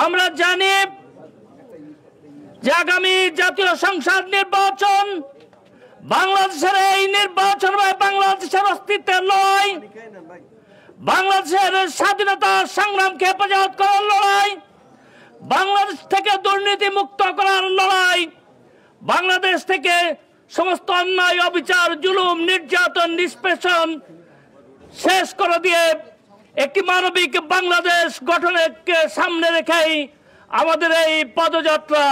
আমরা জানি যে আগামী জাতীয় সংসদ নির্বাচন বাংলাদেশের এই নির্বাচন বাংলাদেশের অস্তিত্বের লড়াই, বাংলাদেশের স্বাধীনতা সংগ্রামকে হেফাজত করার লড়াই, বাংলাদেশ থেকে দুর্নীতি মুক্ত করার লড়াই, বাংলাদেশ থেকে সমস্ত অন্যায় অবিচার জুলুম নির্যাতন নিষ্পেষণ শেষ করে দিয়ে একটি মানবিক বাংলাদেশ গঠনকে সামনে রেখেই আমাদের এই পদযাত্রা।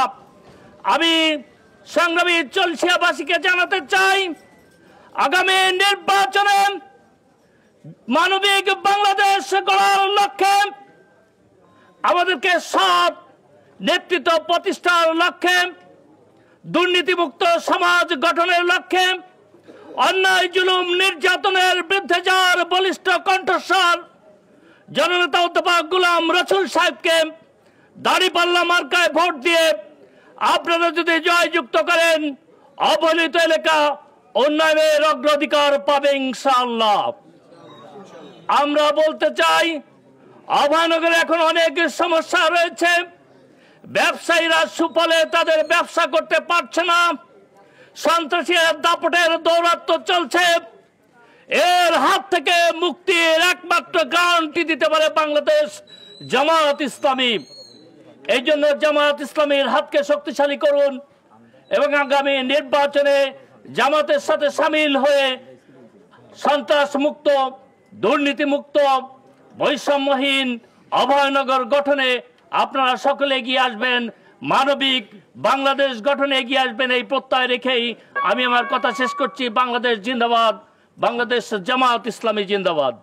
আমি সংগ্রামী চলছিয়াবাসীকে জানাতে চাই, আগামী নির্বাচনে মানবিক বাংলাদেশ গড়ার লক্ষ্যে আমাদেরকে সৎ নেতৃত্ব প্রতিষ্ঠার লক্ষ্যে, দুর্নীতিমুক্ত সমাজ গঠনের লক্ষ্যে, অন্যায় জুলুম নির্যাতনের বিরুদ্ধে যার বলিষ্ঠ কণ্ঠস্বর জননেতা অধ্যাপক গোলাম রসুল সাহেবকে দাঁড়িপাল্লা মার্কায় ভোট দিয়ে আপনারা যদি জয়যুক্ত করেন, অবহেলিত এলাকা উন্নয়নের অগ্রাধিকার পাবে ইনশাআল্লাহ। আমরা বলতে চাই, অভয়নগরে এখন অনেক সমস্যা রয়েছে। ব্যবসায়ীরা সুফলে তাদের ব্যবসা করতে পারছে না, সন্ত্রাসীর দাপটের দৌরাত্ম্য চলছে। এর হাত থেকে মুক্তির একমাত্র গ্যারান্টি দিতে পারে বাংলাদেশ জামায়াত ইসলামী। এই জন্য জামায়াত ইসলামীর হাতকে শক্তিশালী করুন এবং আগামী নির্বাচনে জামাতের সাথে সামিল হয়ে সন্ত্রাস মুক্ত, দুর্নীতি মুক্ত, বৈষম্যহীন অভয়নগর গঠনে আপনারা সকলে এগিয়ে আসবেন, মানবিক বাংলাদেশ গঠনে এগিয়ে আসবেন এই প্রত্যয় রেখেই আমি আমার কথা শেষ করছি। বাংলাদেশ জিন্দাবাদ, বাংলাদেশ জামায়াত ইসলামী জিন্দাবাদ।